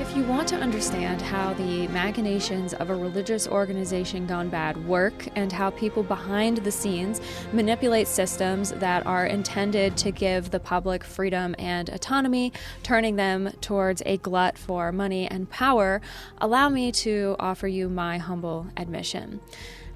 If you want to understand how the machinations of a religious organization gone bad work and how people behind the scenes manipulate systems that are intended to give the public freedom and autonomy, turning them towards a glut for money and power, allow me to offer you my humble admission.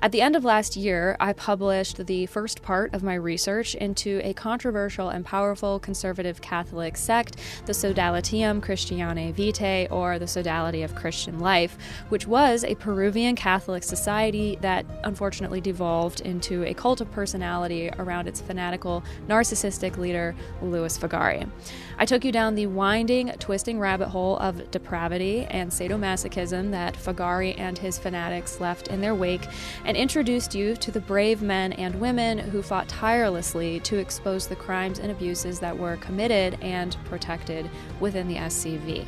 At the end of last year, I published the first part of my research into a controversial and powerful conservative Catholic sect, the Sodalitium Christianae Vitae, or the Sodality of Christian Life, which was a Peruvian Catholic society that unfortunately devolved into a cult of personality around its fanatical, narcissistic leader, Louis Fagari. I took you down the winding, twisting rabbit hole of depravity and sadomasochism that Fagari and his fanatics left in their wake, and introduced you to the brave men and women who fought tirelessly to expose the crimes and abuses that were committed and protected within the SCV.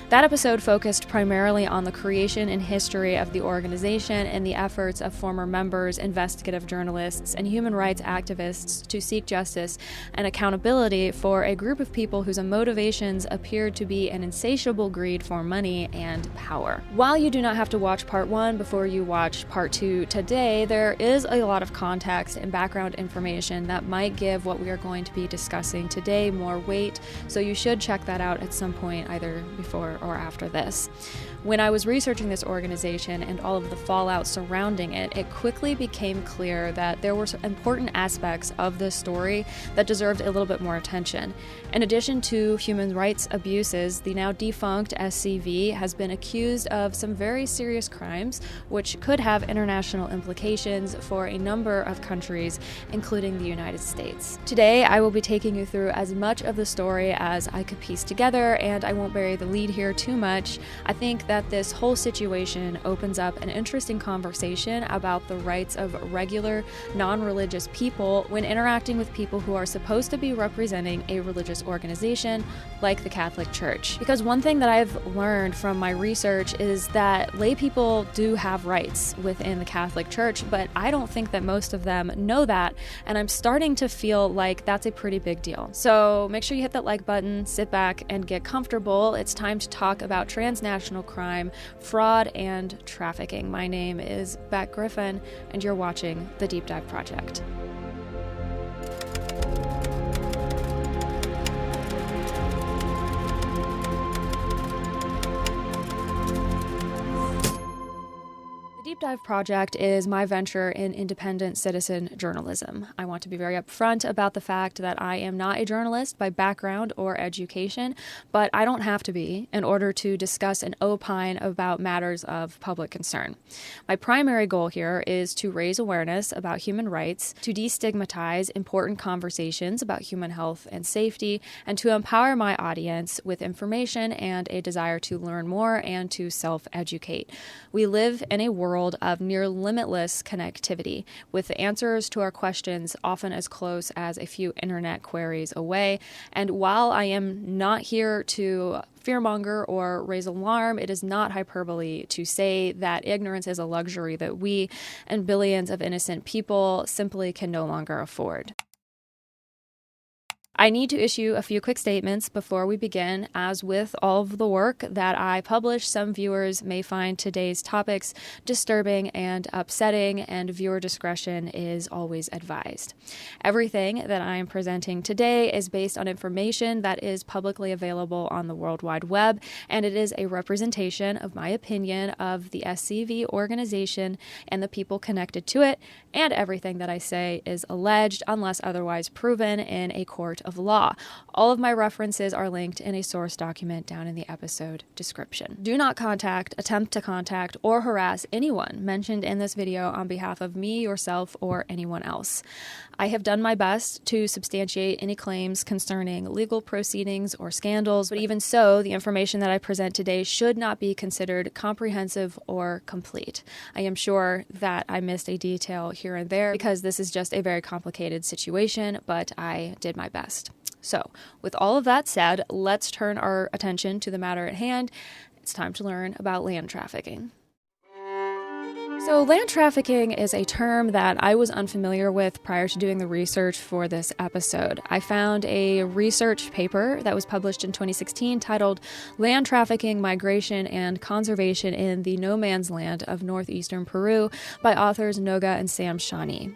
That episode focused primarily on the creation and history of the organization and the efforts of former members, investigative journalists, and human rights activists to seek justice and accountability for a group of people whose motivations appeared to be an insatiable greed for money and power. While you do not have to watch part 1 before you watch part 2 today, there is a lot of context and background information that might give what we are going to be discussing today more weight, so you should check that out at some point, either before or after this. When I was researching this organization and all of the fallout surrounding it, it quickly became clear that there were some important aspects of this story that deserved a little bit more attention. In addition to human rights abuses, the now defunct SCV has been accused of some very serious crimes, which could have international implications for a number of countries, including the United States. Today, I will be taking you through as much of the story as I could piece together, and I won't bury the lead here too much. I think that this whole situation opens up an interesting conversation about the rights of regular, non-religious people when interacting with people who are supposed to be representing a religious organization like the Catholic Church. Because one thing that I've learned from my research is that lay people do have rights within the Catholic Church, but I don't think that most of them know that, and I'm starting to feel like that's a pretty big deal. So make sure you hit that like button, sit back, and get comfortable. It's time to talk about transnational crime, fraud, and trafficking. My name is Beck Griffin, and you're watching The Deep Dive Project. Deep Dive Project is my venture in independent citizen journalism. I want to be very upfront about the fact that I am not a journalist by background or education, but I don't have to be in order to discuss and opine about matters of public concern. My primary goal here is to raise awareness about human rights, to destigmatize important conversations about human health and safety, and to empower my audience with information and a desire to learn more and to self-educate. We live in a world of near limitless connectivity, with the answers to our questions often as close as a few internet queries away. And while I am not here to fearmonger or raise alarm, it is not hyperbole to say that ignorance is a luxury that we and billions of innocent people simply can no longer afford. I need to issue a few quick statements before we begin. As with all of the work that I publish, some viewers may find today's topics disturbing and upsetting, and viewer discretion is always advised. Everything that I am presenting today is based on information that is publicly available on the World Wide Web, and it is a representation of my opinion of the SCV organization and the people connected to it, and everything that I say is alleged unless otherwise proven in a court of law. All of my references are linked in a source document down in the episode description. Do not contact, attempt to contact, or harass anyone mentioned in this video on behalf of me, yourself, or anyone else. I have done my best to substantiate any claims concerning legal proceedings or scandals, but even so, the information that I present today should not be considered comprehensive or complete. I am sure that I missed a detail here and there because this is just a very complicated situation, but I did my best. So, with all of that said, let's turn our attention to the matter at hand. It's time to learn about land trafficking. So land trafficking is a term that I was unfamiliar with prior to doing the research for this episode. I found a research paper that was published in 2016 titled Land Trafficking, Migration, and Conservation in the No Man's Land of Northeastern Peru by authors Noga and Sam Shawnee.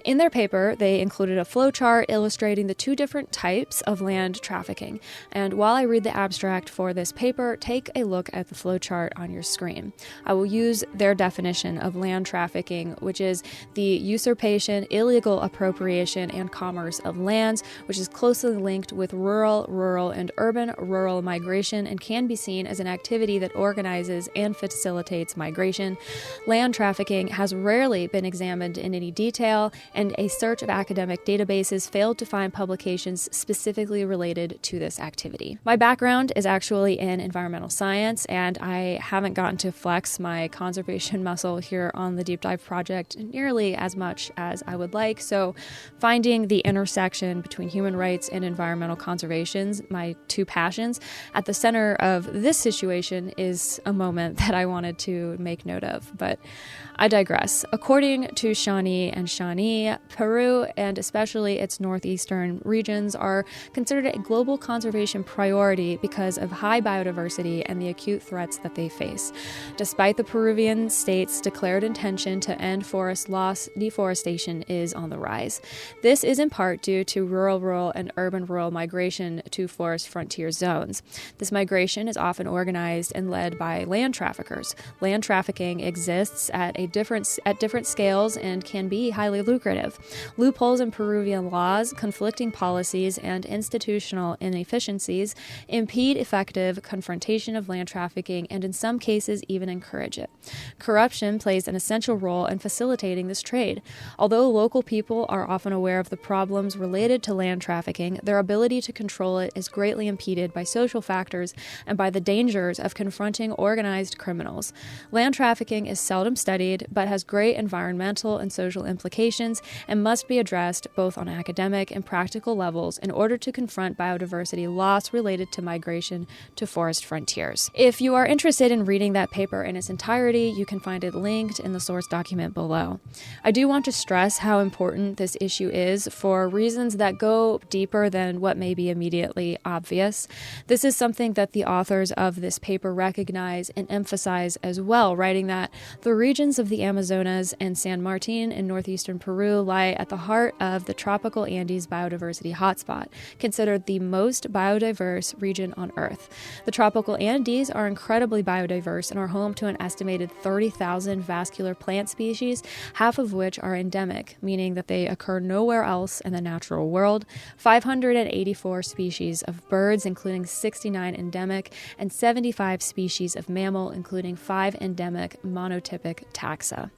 In their paper, they included a flowchart illustrating the two different types of land trafficking. And while I read the abstract for this paper, take a look at the flowchart on your screen. I will use their definition of land trafficking, which is the usurpation, illegal appropriation, and commerce of lands, which is closely linked with rural, and urban-rural migration and can be seen as an activity that organizes and facilitates migration. Land trafficking has rarely been examined in any detail, and a search of academic databases failed to find publications specifically related to this activity. My background is actually in environmental science, and I haven't gotten to flex my conservation muscle here on the Deep Dive project nearly as much as I would like, so finding the intersection between human rights and environmental conservation, my two passions, at the center of this situation is a moment that I wanted to make note of, but I digress. According to Shawnee and Shawnee, Peru and especially its northeastern regions are considered a global conservation priority because of high biodiversity and the acute threats that they face. Despite the Peruvian state's declared intention to end forest loss, deforestation is on the rise. This is in part due to rural and urban-rural migration to forest frontier zones. This migration is often organized and led by land traffickers. Land trafficking exists at different scales and can be highly lucrative. Loopholes in Peruvian laws, conflicting policies, and institutional inefficiencies impede effective confrontation of land trafficking and in some cases even encourage it. Corruption plays an essential role in facilitating this trade. Although local people are often aware of the problems related to land trafficking, their ability to control it is greatly impeded by social factors and by the dangers of confronting organized criminals. Land trafficking is seldom studied, but has great environmental and social implications and must be addressed both on academic and practical levels in order to confront biodiversity loss related to migration to forest frontiers. If you are interested in reading that paper in its entirety, you can find it linked in the source document below. I do want to stress how important this issue is for reasons that go deeper than what may be immediately obvious. This is something that the authors of this paper recognize and emphasize as well, writing that the regions of the Amazonas and San Martin in northeastern Peru lie at the heart of the tropical Andes biodiversity hotspot, considered the most biodiverse region on Earth. The tropical Andes are incredibly biodiverse and are home to an estimated 30,000 vascular plant species, half of which are endemic, meaning that they occur nowhere else in the natural world, 584 species of birds, including 69 endemic, and 75 species of mammal, including 5 endemic monotypic taxa.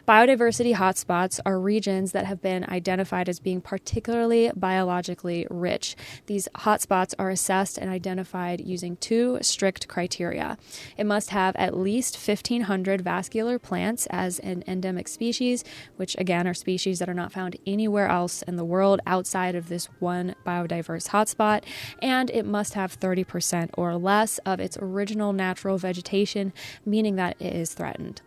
Biodiversity hotspots are regions that have been identified as being particularly biologically rich. These hotspots are assessed and identified using 2 strict criteria. It must have at least 1,500 vascular plants as an endemic species, which again are species that are not found anywhere else in the world outside of this one biodiverse hotspot, and it must have 30% or less of its original natural vegetation, meaning that it is threatened.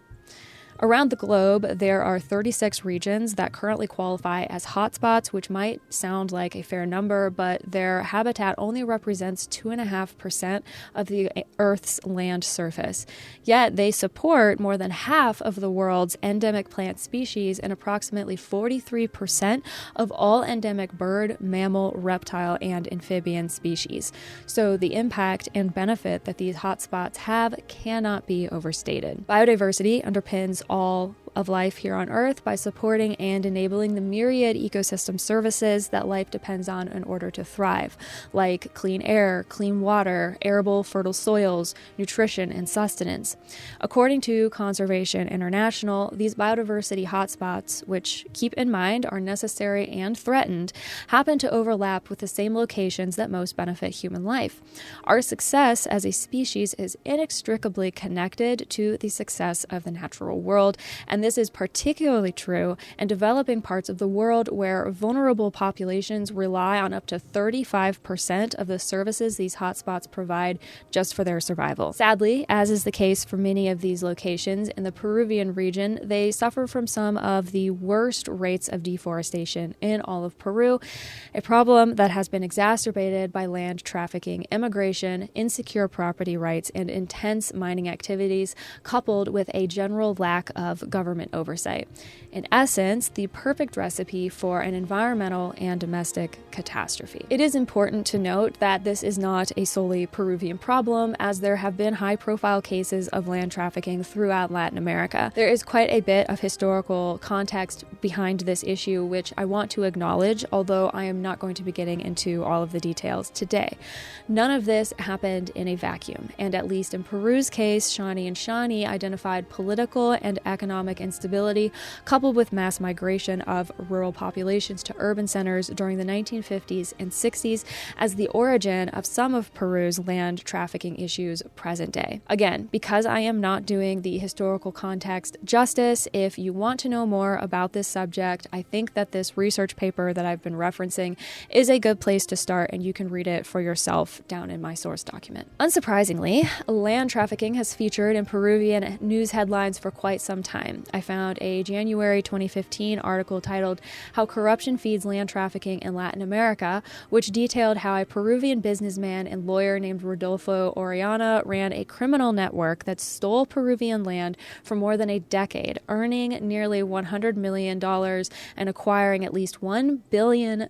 Around the globe, there are 36 regions that currently qualify as hotspots, which might sound like a fair number, but their habitat only represents 2.5% of the Earth's land surface. Yet they support more than half of the world's endemic plant species and approximately 43% of all endemic bird, mammal, reptile, and amphibian species. So the impact and benefit that these hotspots have cannot be overstated. Biodiversity underpins all of life here on Earth by supporting and enabling the myriad ecosystem services that life depends on in order to thrive, like clean air, clean water, arable, fertile soils, nutrition, and sustenance. According to Conservation International, these biodiversity hotspots, which keep in mind are necessary and threatened, happen to overlap with the same locations that most benefit human life. Our success as a species is inextricably connected to the success of the natural world, and And this is particularly true in developing parts of the world where vulnerable populations rely on up to 35% of the services these hotspots provide just for their survival. Sadly, as is the case for many of these locations in the Peruvian region, they suffer from some of the worst rates of deforestation in all of Peru, a problem that has been exacerbated by land trafficking, immigration, insecure property rights, and intense mining activities, coupled with a general lack of government oversight. In essence, the perfect recipe for an environmental and domestic catastrophe. It is important to note that this is not a solely Peruvian problem, as there have been high-profile cases of land trafficking throughout Latin America. There is quite a bit of historical context behind this issue, which I want to acknowledge, although I am not going to be getting into all of the details today. None of this happened in a vacuum, and at least in Peru's case, Shawnee and Shawnee identified political and economic instability coupled with mass migration of rural populations to urban centers during the 1950s and 60s as the origin of some of Peru's land trafficking issues present day. Again, because I am not doing the historical context justice, if you want to know more about this subject, I think that this research paper that I've been referencing is a good place to start, and you can read it for yourself down in my source document. Unsurprisingly, land trafficking has featured in Peruvian news headlines for quite some time. I found a January 2015 article titled "How Corruption Feeds Land Trafficking in Latin America," which detailed how a Peruvian businessman and lawyer named Rodolfo Orellana ran a criminal network that stole Peruvian land for more than a decade, earning nearly $100 million and acquiring at least $1 billion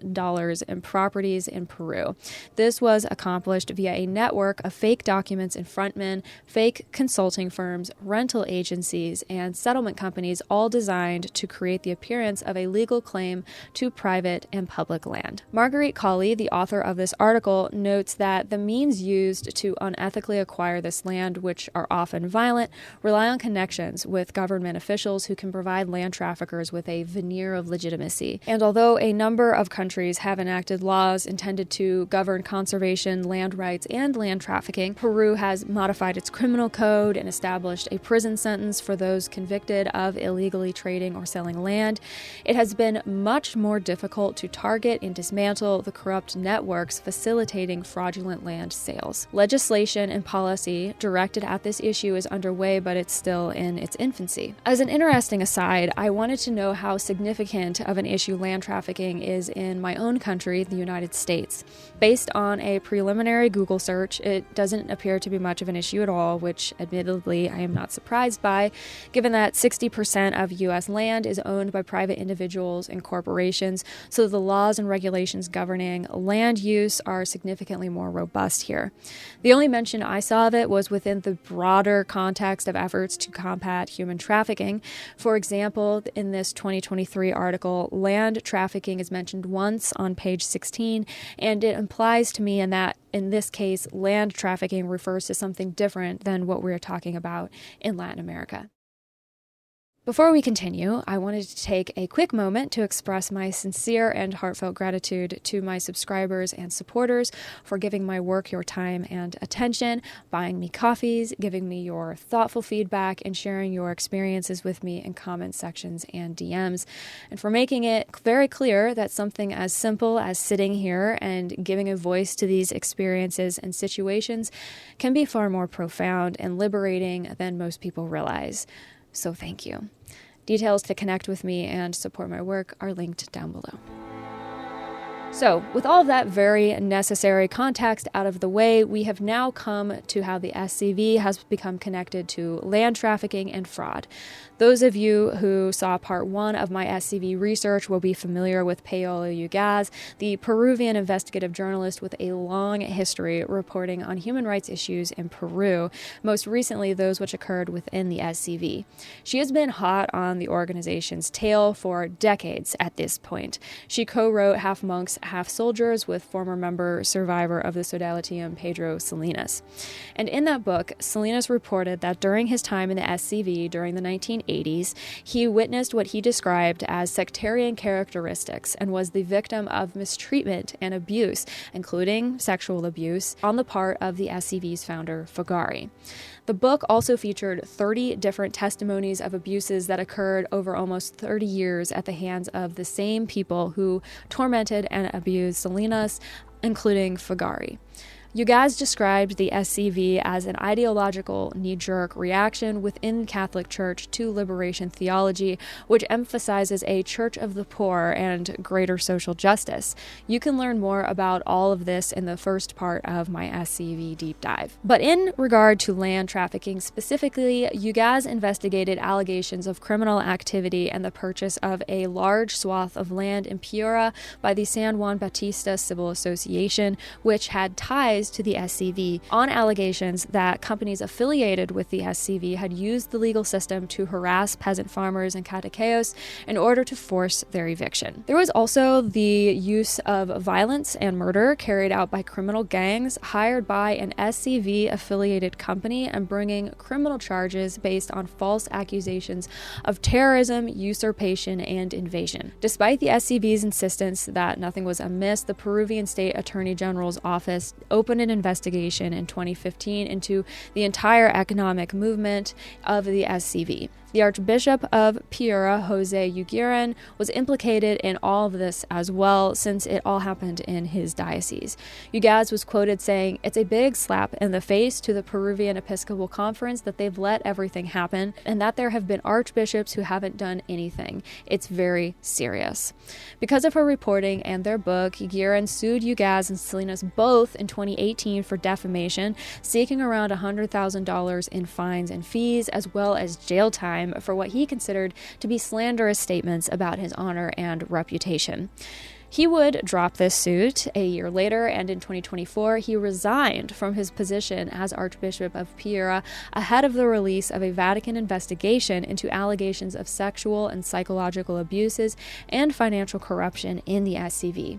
in properties in Peru. This was accomplished via a network of fake documents and frontmen, fake consulting firms, rental agencies, and settlement companies, all designed to create the appearance of a legal claim to private and public land. Marguerite Colley, the author of this article, notes that the means used to unethically acquire this land, which are often violent, rely on connections with government officials who can provide land traffickers with a veneer of legitimacy. And although a number of countries have enacted laws intended to govern conservation, land rights, and land trafficking, Peru has modified its criminal code and established a prison sentence for those convicted of illegally trading or selling land. It has been much more difficult to target and dismantle the corrupt networks facilitating fraudulent land sales. Legislation and policy directed at this issue is underway, but it's still in its infancy. As an interesting aside, I wanted to know how significant of an issue land trafficking is in my own country, the United States. Based on a preliminary Google search, it doesn't appear to be much of an issue at all, which admittedly I am not surprised by, given that 60% of U.S. land is owned by private individuals and corporations, so the laws and regulations governing land use are significantly more robust here. The only mention I saw of it was within the broader context of efforts to combat human trafficking. For example, in this 2023 article, land trafficking is mentioned once on page 16, and it implies to me in this case, land trafficking refers to something different than what we're talking about in Latin America. Before we continue, I wanted to take a quick moment to express my sincere and heartfelt gratitude to my subscribers and supporters for giving my work your time and attention, buying me coffees, giving me your thoughtful feedback, and sharing your experiences with me in comment sections and DMs, and for making it very clear that something as simple as sitting here and giving a voice to these experiences and situations can be far more profound and liberating than most people realize. So thank you. Details to connect with me and support my work are linked down below. So, with all of that very necessary context out of the way, we have now come to how the SCV has become connected to land trafficking and fraud. Those of you who saw part 1 of my SCV research will be familiar with Paolo Ugaz, the Peruvian investigative journalist with a long history reporting on human rights issues in Peru, most recently those which occurred within the SCV. She has been hot on the organization's tail for decades at this point. She co-wrote Half Monks, Half Soldiers with former member survivor of the Sodalitium, Pedro Salinas. And in that book, Salinas reported that during his time in the SCV during the 1980s, he witnessed what he described as sectarian characteristics and was the victim of mistreatment and abuse, including sexual abuse, on the part of the SCV's founder, Fagari. The book also featured 30 different testimonies of abuses that occurred over almost 30 years at the hands of the same people who tormented and abused Salinas, including Fugari. Ugaz described the SCV as an ideological knee-jerk reaction within the Catholic Church to liberation theology, which emphasizes a church of the poor and greater social justice. You can learn more about all of this in the first part of my SCV deep dive. But in regard to land trafficking specifically, Ugaz investigated allegations of criminal activity and the purchase of a large swath of land in Piura by the San Juan Bautista Civil Association, which had ties to the SCV, on allegations that companies affiliated with the SCV had used the legal system to harass peasant farmers and catecheos in order to force their eviction. There was also the use of violence and murder carried out by criminal gangs hired by an SCV-affiliated company and bringing criminal charges based on false accusations of terrorism, usurpation, and invasion. Despite the SCV's insistence that nothing was amiss, the Peruvian State Attorney General's office opened an investigation in 2015 into the entire economic movement of the SCV. The Archbishop of Piura, Jose Ugueran, was implicated in all of this as well, since it all happened in his diocese. Ugaz was quoted saying, "It's a big slap in the face to the Peruvian Episcopal Conference that they've let everything happen, and that there have been archbishops who haven't done anything. It's very serious." Because of her reporting and their book, Ugueran sued Ugaz and Salinas both in 2018 for defamation, seeking around $100,000 in fines and fees, as well as jail time for what he considered to be slanderous statements about his honor and reputation. He would drop this suit a year later, and in 2024, he resigned from his position as Archbishop of Piura ahead of the release of a Vatican investigation into allegations of sexual and psychological abuses and financial corruption in the SCV.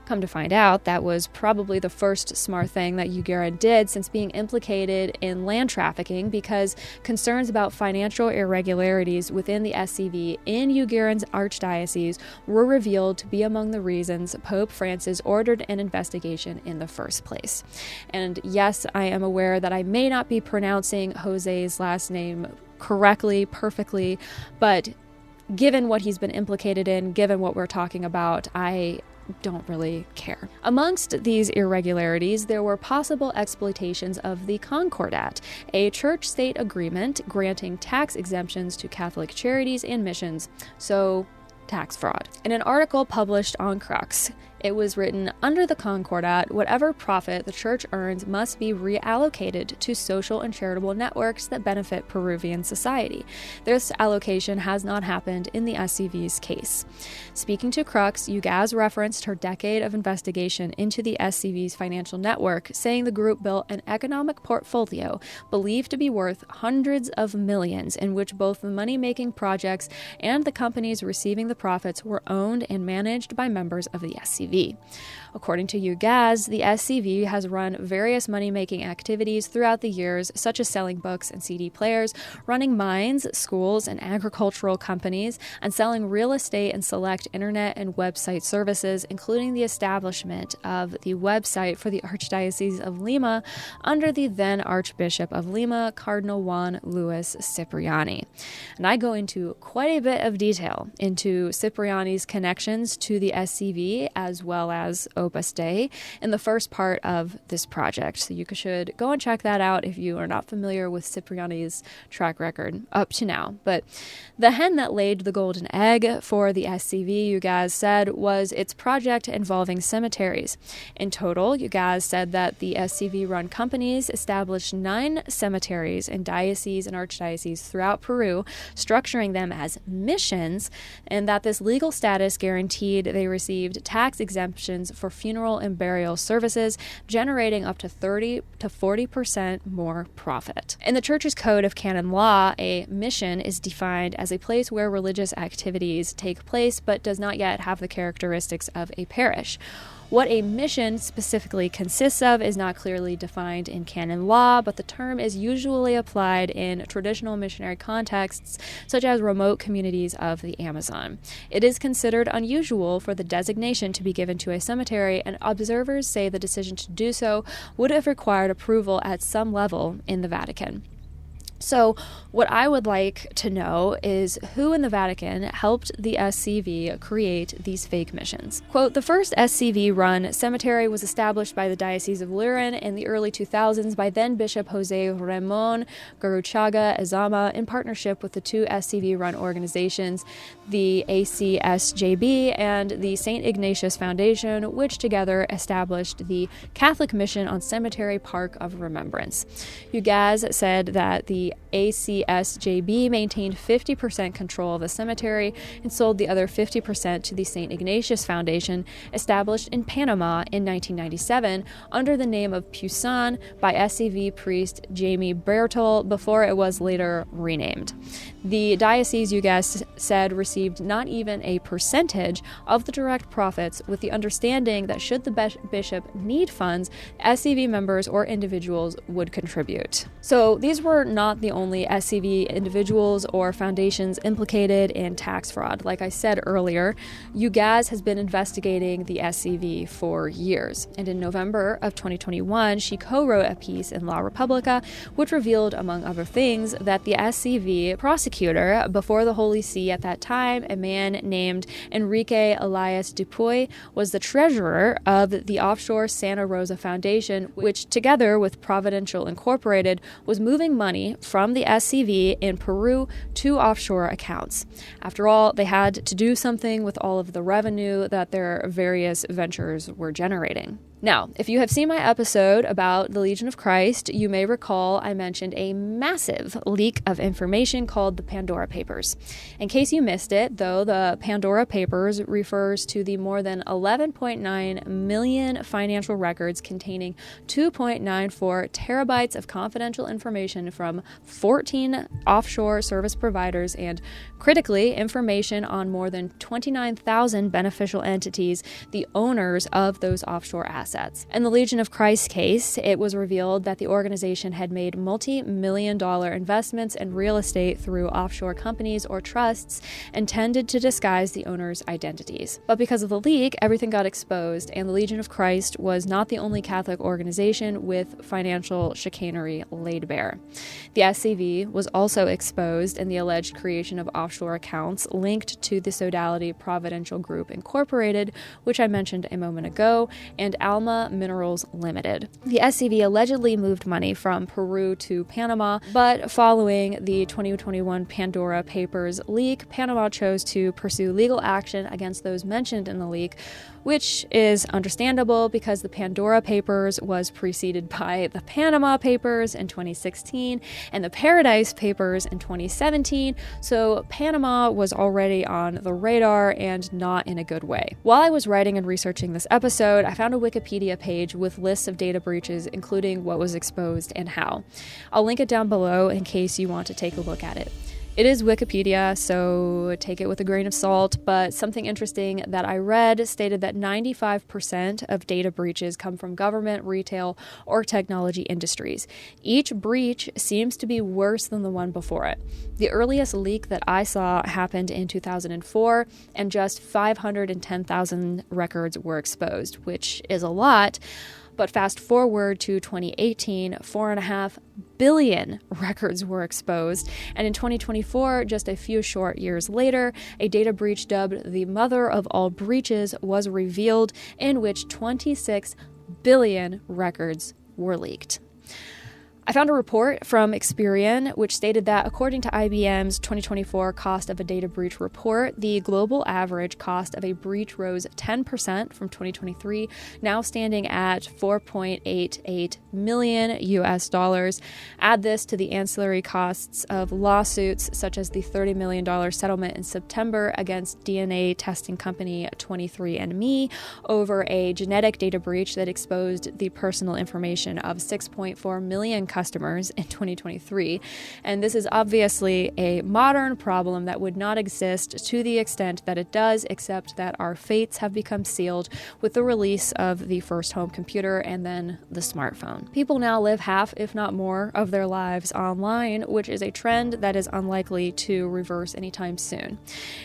Come to find out, that was probably the first smart thing that Ugueran did since being implicated in land trafficking, because concerns about financial irregularities within the SCV in Ugueran's archdiocese were revealed to be among the reasons Pope Francis ordered an investigation in the first place. And yes, I am aware that I may not be pronouncing Jose's last name correctly, perfectly, but given what he's been implicated in, given what we're talking about, I don't really care. Amongst these irregularities, there were possible exploitations of the Concordat, a church-state agreement granting tax exemptions to Catholic charities and missions, so tax fraud. In an article published on Crux, it was written, "Under the Concordat, whatever profit the church earns must be reallocated to social and charitable networks that benefit Peruvian society. This allocation has not happened in the SCV's case." Speaking to Crux, Ugaz referenced her decade of investigation into the SCV's financial network, saying the group built an economic portfolio believed to be worth hundreds of millions, in which both the money-making projects and the companies receiving the profits were owned and managed by members of the SCV. According to Ugaz, the SCV has run various money-making activities throughout the years, such as selling books and CD players, running mines, schools, and agricultural companies, and selling real estate and select internet and website services, including the establishment of the website for the Archdiocese of Lima under the then Archbishop of Lima, Cardinal Juan Luis Cipriani. And I go into quite a bit of detail into Cipriani's connections to the SCV as well as Opus Dei in the first part of this project. So you should go and check that out if you are not familiar with Cipriani's track record up to now. But the hen that laid the golden egg for the SCV, you guys said, was its project involving cemeteries. In total, you guys said that the SCV-run companies established 9 cemeteries in dioceses and archdioceses throughout Peru, structuring them as missions, and that this legal status guaranteed they received tax exemptions for funeral and burial services, generating up to 30 to 40% more profit. In the Church's Code of Canon Law, a mission is defined as a place where religious activities take place but does not yet have the characteristics of a parish. What a mission specifically consists of is not clearly defined in canon law, but the term is usually applied in traditional missionary contexts, such as remote communities of the Amazon. It is considered unusual for the designation to be given to a cemetery, and observers say the decision to do so would have required approval at some level in the Vatican. So what I would like to know is who in the Vatican helped the SCV create these fake missions. Quote, the first SCV-run cemetery was established by the Diocese of Lurin in the early 2000s by then Bishop Jose Ramon Gurruchaga Ezama in partnership with the two SCV-run organizations, the ACSJB and the St. Ignatius Foundation, which together established the Catholic Mission on Cemetery Park of Remembrance. Ugaz said that the ACSJB maintained 50% control of the cemetery and sold the other 50% to the St. Ignatius Foundation, established in Panama in 1997 under the name of Pusan by SCV priest Jamie Bertol before it was later renamed. The diocese, Ugaz said, received not even a percentage of the direct profits, with the understanding that should the bishop need funds, SCV members or individuals would contribute. So these were not the only SCV individuals or foundations implicated in tax fraud. Like I said earlier, Ugaz has been investigating the SCV for years, and in November of 2021, she co-wrote a piece in La Repubblica which revealed, among other things, that the SCV prosecutor before the Holy See at that time, a man named Enrique Elias Dupuy, was the treasurer of the offshore Santa Rosa Foundation, which together with Providential Incorporated was moving money from the SCV in Peru to offshore accounts. After all, they had to do something with all of the revenue that their various ventures were generating. Now, if you have seen my episode about the Legion of Christ, you may recall I mentioned a massive leak of information called the Pandora Papers. In case you missed it, though, the Pandora Papers refers to the more than 11.9 million financial records containing 2.94 terabytes of confidential information from 14 offshore service providers and, critically, information on more than 29,000 beneficial entities, the owners of those offshore assets. In the Legion of Christ case, it was revealed that the organization had made multi-million-dollar investments in real estate through offshore companies or trusts intended to disguise the owners' identities. But because of the leak, everything got exposed, and the Legion of Christ was not the only Catholic organization with financial chicanery laid bare. The SCV was also exposed in the alleged creation of offshore accounts linked to the Sodality Providential Group Incorporated, which I mentioned a moment ago, and Alma Minerals Limited. The SCV allegedly moved money from Peru to Panama, but following the 2021 Pandora Papers leak, Panama chose to pursue legal action against those mentioned in the leak, which is understandable because the Pandora Papers was preceded by the Panama Papers in 2016 and the Paradise Papers in 2017, so Panama was already on the radar and not in a good way. While I was writing and researching this episode, I found a Wikipedia page with lists of data breaches, including what was exposed and how. I'll link it down below in case you want to take a look at it. It is Wikipedia, so take it with a grain of salt, but something interesting that I read stated that 95% of data breaches come from government, retail, or technology industries. Each breach seems to be worse than the one before it. The earliest leak that I saw happened in 2004, and just 510,000 records were exposed, which is a lot. But fast forward to 2018, 4.5 billion records were exposed. And in 2024, just a few short years later, a data breach dubbed the mother of all breaches was revealed, in which 26 billion records were leaked. I found a report from Experian which stated that according to IBM's 2024 cost of a data breach report, the global average cost of a breach rose 10% from 2023, now standing at $4.88 million US. Add this to the ancillary costs of lawsuits such as the $30 million settlement in September against DNA testing company 23andMe over a genetic data breach that exposed the personal information of 6.4 million customers in 2023. And this is obviously a modern problem that would not exist to the extent that it does, except that our fates have become sealed with the release of the first home computer and then the smartphone. People now live half, if not more, of their lives online, which is a trend that is unlikely to reverse anytime soon.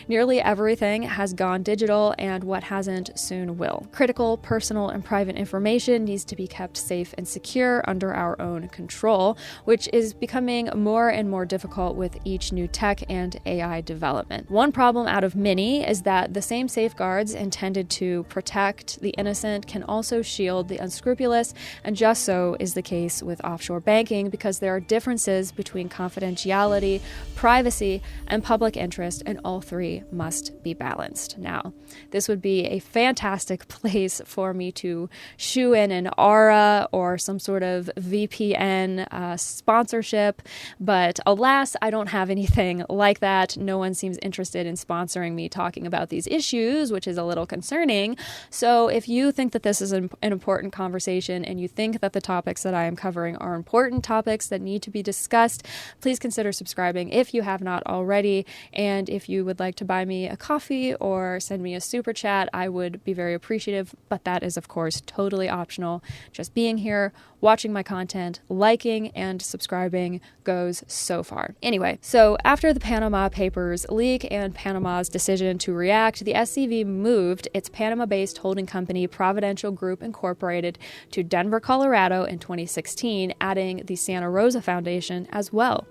Nearly everything has gone digital, and what hasn't soon will. Critical, personal, and private information needs to be kept safe and secure under our own control. control, which is becoming more and more difficult with each new tech and AI development. One problem out of many is that the same safeguards intended to protect the innocent can also shield the unscrupulous, and just so is the case with offshore banking because there are differences between confidentiality, privacy, and public interest, and all three must be balanced. Now, this would be a fantastic place for me to shoe in an Aura or some sort of VPN sponsorship, but alas, I don't have anything like that. No one seems interested in sponsoring me talking about these issues, which is a little concerning. So if you think that this is an important conversation and you think that the topics that I am covering are important topics that need to be discussed, please consider subscribing if you have not already. And if you would like to buy me a coffee or send me a super chat, I would be very appreciative, but that is of course totally optional. Just being here, watching my content, liking, and subscribing goes so far. Anyway, so after the Panama Papers leak and Panama's decision to react, the SCV moved its Panama-based holding company Providential Group Incorporated to Denver, Colorado in 2016, adding the Santa Rosa Foundation as well.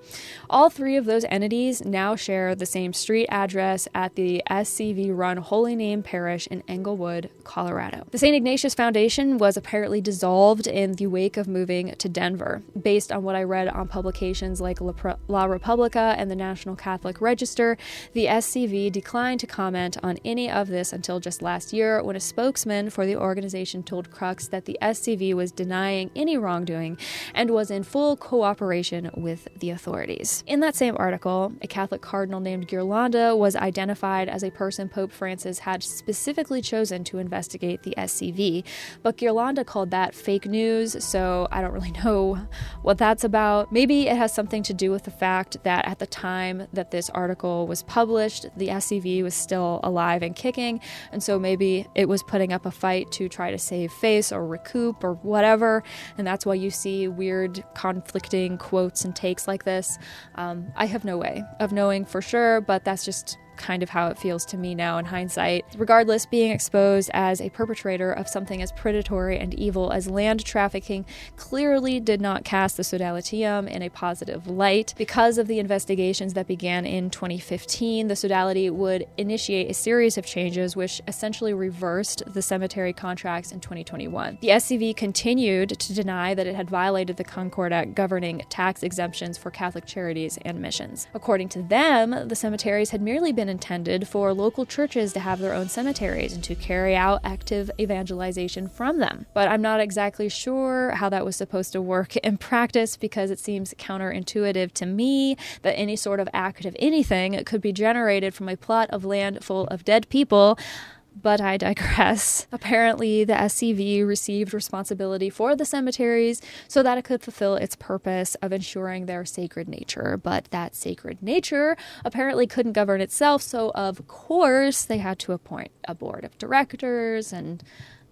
All three of those entities now share the same street address at the SCV-run Holy Name Parish in Englewood, Colorado. The St. Ignatius Foundation was apparently dissolved in the wake of moving to Denver. Based on what I read on publications like La Repubblica and the National Catholic Register, the SCV declined to comment on any of this until just last year when a spokesman for the organization told Crux that the SCV was denying any wrongdoing and was in full cooperation with the authorities. In that same article, a Catholic cardinal named Ghirlanda was identified as a person Pope Francis had specifically chosen to investigate the SCV, but Ghirlanda called that fake news, so I don't really know what that's about. Maybe it has something to do with the fact that at the time that this article was published, the SCV was still alive and kicking, and so maybe it was putting up a fight to try to save face or recoup or whatever, and that's why you see weird conflicting quotes and takes like this. I have no way of knowing for sure, but that's just kind of how it feels to me now in hindsight. Regardless, being exposed as a perpetrator of something as predatory and evil as land trafficking clearly did not cast the Sodalitium in a positive light. Because of the investigations that began in 2015, the Sodality would initiate a series of changes which essentially reversed the cemetery contracts in 2021. The SCV continued to deny that it had violated the Concordat governing tax exemptions for Catholic charities and missions. According to them, the cemeteries had merely been intended for local churches to have their own cemeteries and to carry out active evangelization from them. But I'm not exactly sure how that was supposed to work in practice because it seems counterintuitive to me that any sort of act of anything could be generated from a plot of land full of dead people. But I digress. Apparently, the SCV received responsibility for the cemeteries so that it could fulfill its purpose of ensuring their sacred nature. But that sacred nature apparently couldn't govern itself, so of course they had to appoint a board of directors, and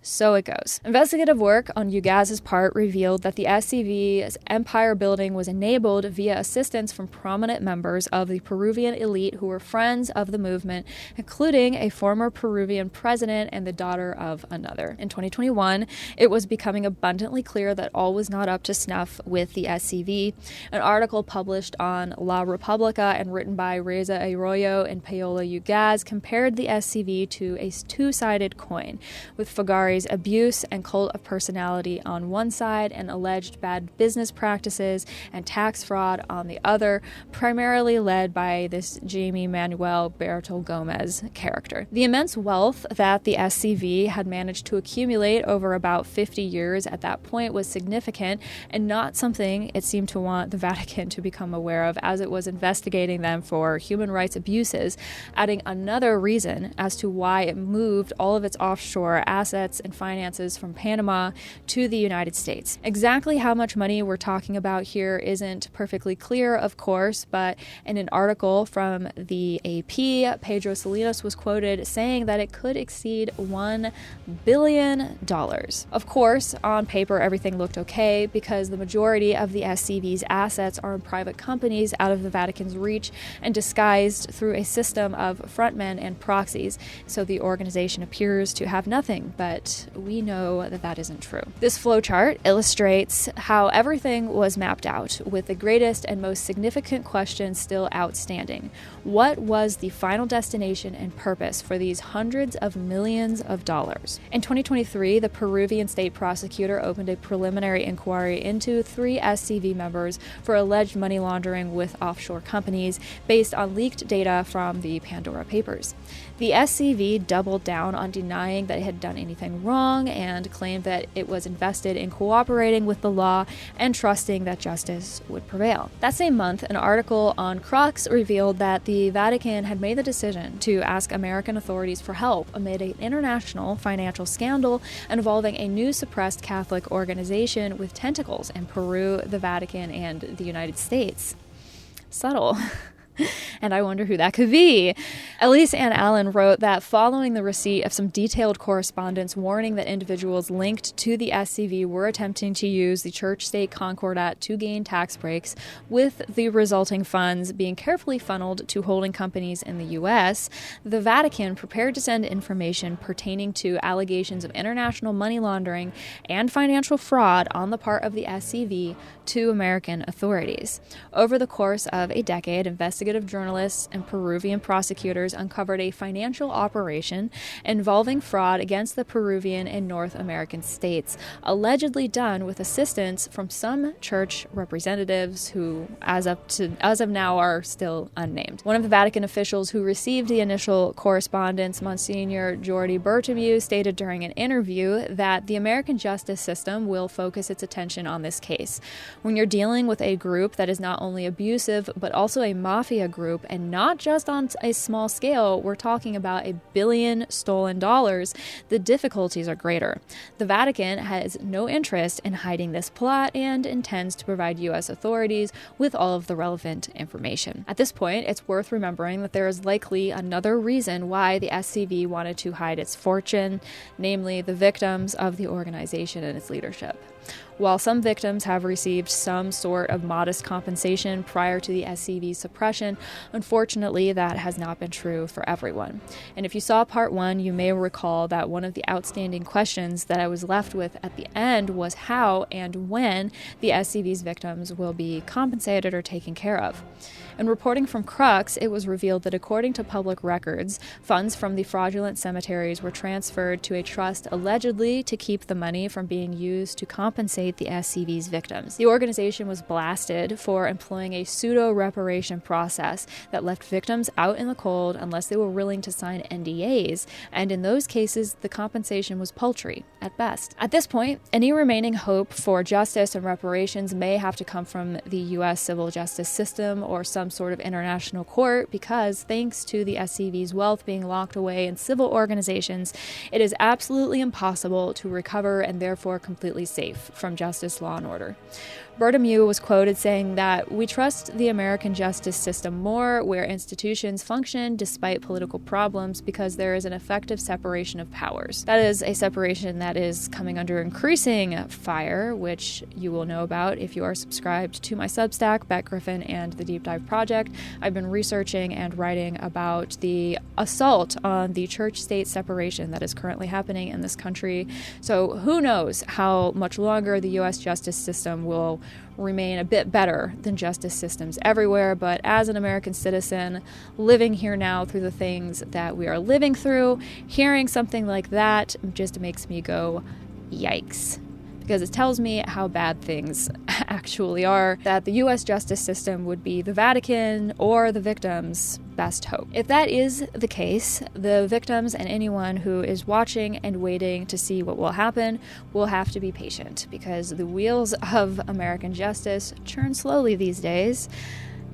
so it goes. Investigative work on Ugaz's part revealed that the SCV's empire building was enabled via assistance from prominent members of the Peruvian elite who were friends of the movement, including a former Peruvian president and the daughter of another. In 2021, it was becoming abundantly clear that all was not up to snuff with the SCV. An article published on La Repubblica and written by Reza Arroyo and Paola Ugaz compared the SCV to a two-sided coin, with Fagari's abuse and cult of personality on one side and alleged bad business practices and tax fraud on the other, primarily led by this Jamie Manuel Bertol Gomez character. The immense wealth that the SCV had managed to accumulate over about 50 years at that point was significant and not something it seemed to want the Vatican to become aware of as it was investigating them for human rights abuses, adding another reason as to why it moved all of its offshore assets and finances from Panama to the United States. Exactly how much money we're talking about here isn't perfectly clear, of course, but in an article from the AP, Pedro Salinas was quoted saying that it could exceed $1 billion. Of course, on paper, everything looked okay because the majority of the SCV's assets are in private companies out of the Vatican's reach and disguised through a system of frontmen and proxies, so the organization appears to have nothing but but we know that that isn't true. This flowchart illustrates how everything was mapped out, with the greatest and most significant question still outstanding. What was the final destination and purpose for these hundreds of millions of dollars? In 2023, the Peruvian state prosecutor opened a preliminary inquiry into 3 SCV members for alleged money laundering with offshore companies based on leaked data from the Pandora Papers. The SCV doubled down on denying that it had done anything wrong and claimed that it was invested in cooperating with the law and trusting that justice would prevail. That same month, an article on Crux revealed that the Vatican had made the decision to ask American authorities for help amid an international financial scandal involving a new suppressed Catholic organization with tentacles in Peru, the Vatican, and the United States. Subtle. And I wonder who that could be. Elise Ann Allen wrote that following the receipt of some detailed correspondence warning that individuals linked to the SCV were attempting to use the church-state concordat to gain tax breaks, with the resulting funds being carefully funneled to holding companies in the U.S., the Vatican prepared to send information pertaining to allegations of international money laundering and financial fraud on the part of the SCV to American authorities. Over the course of a decade, investigative journalists and Peruvian prosecutors uncovered a financial operation involving fraud against the Peruvian and North American states, allegedly done with assistance from some church representatives who, as of now, are still unnamed. One of the Vatican officials who received the initial correspondence, Monsignor Jordi Bertomeu, stated during an interview that the American justice system will focus its attention on this case. When you're dealing with a group that is not only abusive, but also a mafia group, and not just on a small scale, we're talking about $1 billion stolen dollars, the difficulties are greater. The Vatican has no interest in hiding this plot and intends to provide U.S. authorities with all of the relevant information. At this point, it's worth remembering that there is likely another reason why the SCV wanted to hide its fortune, namely the victims of the organization and its leadership. While some victims have received some sort of modest compensation prior to the SCV's suppression, unfortunately that has not been true for everyone. And if you saw part 1, you may recall that one of the outstanding questions that I was left with at the end was how and when the SCV's victims will be compensated or taken care of. In reporting from Crux, it was revealed that according to public records, funds from the fraudulent cemeteries were transferred to a trust allegedly to keep the money from being used to compensate the SCV's victims. The organization was blasted for employing a pseudo-reparation process that left victims out in the cold unless they were willing to sign NDAs, and in those cases, the compensation was paltry, at best. At this point, any remaining hope for justice and reparations may have to come from the U.S. civil justice system or some sort of international court, because thanks to the SCV's wealth being locked away in civil organizations, it is absolutely impossible to recover and therefore completely safe from justice, law, and order. Bertomeu was quoted saying that we trust the American justice system more where institutions function despite political problems because there is an effective separation of powers. That is a separation that is coming under increasing fire, which you will know about if you are subscribed to my Substack, Beck Griffin, and the Deep Dive Project. I've been researching and writing about the assault on the church-state separation that is currently happening in this country. So who knows how much longer the U.S. justice system will remain a bit better than justice systems everywhere, but as an American citizen living here now through the things that we are living through, hearing something like that just makes me go, yikes. Because it tells me how bad things actually are, that the U.S. justice system would be the Vatican or the victims' best hope. If that is the case, the victims and anyone who is watching and waiting to see what will happen will have to be patient, because the wheels of American justice churn slowly these days,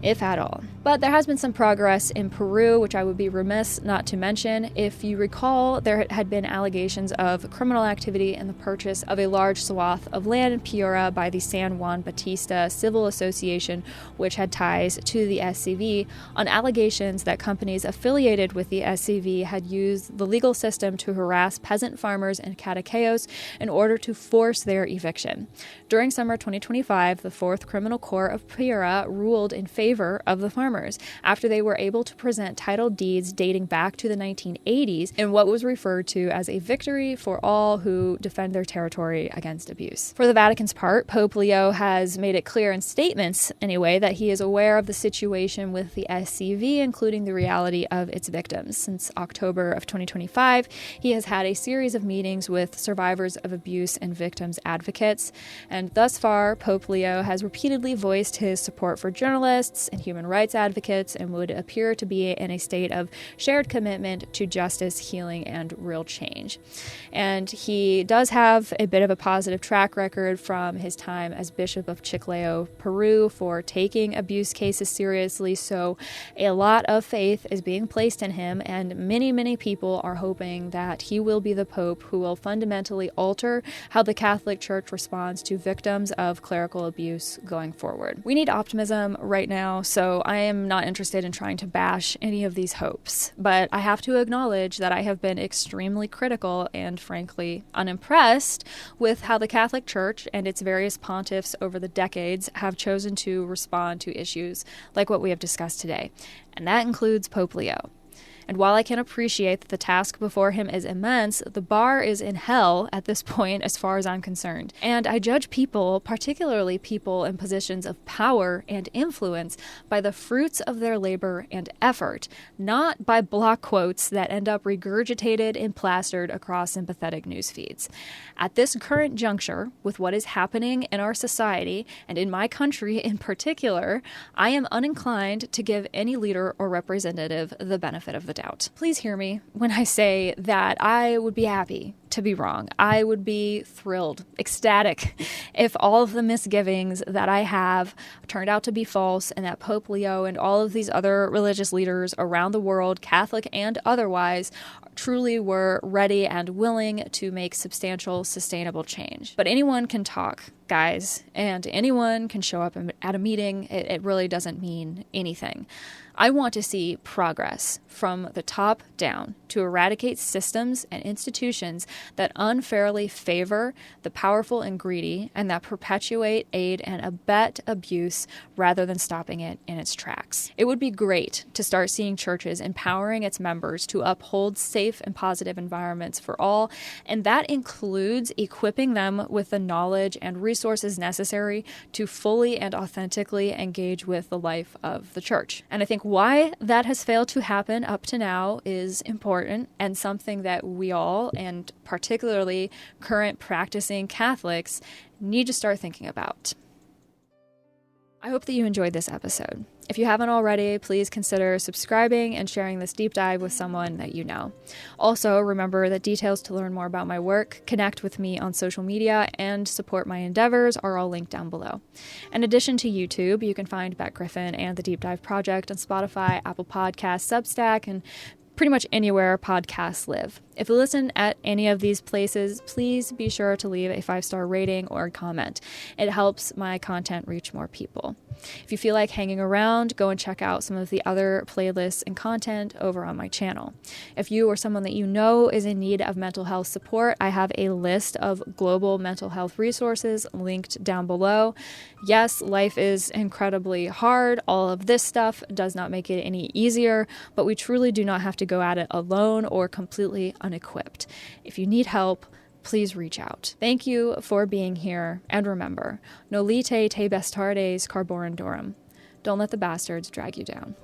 if at all. But there has been some progress in Peru, which I would be remiss not to mention. If you recall, there had been allegations of criminal activity in the purchase of a large swath of land in Piura by the San Juan Bautista Civil Association, which had ties to the SCV, on allegations that companies affiliated with the SCV had used the legal system to harass peasant farmers and catequeos in order to force their eviction. During summer 2025, the 4th Criminal Court of Piura ruled in favor favor of the farmers after they were able to present title deeds dating back to the 1980s in what was referred to as a victory for all who defend their territory against abuse. For the Vatican's part, Pope Leo has made it clear in statements, anyway, that he is aware of the situation with the SCV, including the reality of its victims. Since October of 2025, he has had a series of meetings with survivors of abuse and victims advocates, and thus far, Pope Leo has repeatedly voiced his support for journalists and human rights advocates and would appear to be in a state of shared commitment to justice, healing, and real change. And he does have a bit of a positive track record from his time as Bishop of Chiclayo, Peru, for taking abuse cases seriously, so a lot of faith is being placed in him, and many people are hoping that he will be the Pope who will fundamentally alter how the Catholic Church responds to victims of clerical abuse going forward. We need optimism right now, so I am not interested in trying to bash any of these hopes, but I have to acknowledge that I have been extremely critical and frankly unimpressed with how the Catholic Church and its various pontiffs over the decades have chosen to respond to issues like what we have discussed today, and that includes Pope Leo. And while I can appreciate that the task before him is immense, the bar is in hell at this point as far as I'm concerned. And I judge people, particularly people in positions of power and influence, by the fruits of their labor and effort, not by block quotes that end up regurgitated and plastered across sympathetic news feeds. At this current juncture, with what is happening in our society, and in my country in particular, I am uninclined to give any leader or representative the benefit of the doubt. Please hear me when I say that I would be happy to be wrong. I would be thrilled, ecstatic, if all of the misgivings that I have turned out to be false and that Pope Leo and all of these other religious leaders around the world, Catholic and otherwise, truly were ready and willing to make substantial, sustainable change. But anyone can talk, guys, and anyone can show up at a meeting. It really doesn't mean anything. I want to see progress from the top down to eradicate systems and institutions that unfairly favor the powerful and greedy and that perpetuate, aid, and abet abuse rather than stopping it in its tracks. It would be great to start seeing churches empowering its members to uphold safe and positive environments for all, and that includes equipping them with the knowledge and resources necessary to fully and authentically engage with the life of the church. And I think why that has failed to happen up to now is important and something that we all, and particularly current practicing Catholics, need to start thinking about. I hope that you enjoyed this episode. If you haven't already, please consider subscribing and sharing this deep dive with someone that you know. Also, remember that details to learn more about my work, connect with me on social media, and support my endeavors are all linked down below. In addition to YouTube, you can find Beck Griffin and the Deep Dive Project on Spotify, Apple Podcasts, Substack, and pretty much anywhere podcasts live. If you listen at any of these places, please be sure to leave a 5-star rating or comment. It helps my content reach more people. If you feel like hanging around, go and check out some of the other playlists and content over on my channel. If you or someone that you know is in need of mental health support, I have a list of global mental health resources linked down below. Yes, life is incredibly hard. All of this stuff does not make it any easier, but we truly do not have to go at it alone or completely unequipped. If you need help, please reach out. Thank you for being here, and remember, nolite te bastardes carborundorum. Don't let the bastards drag you down.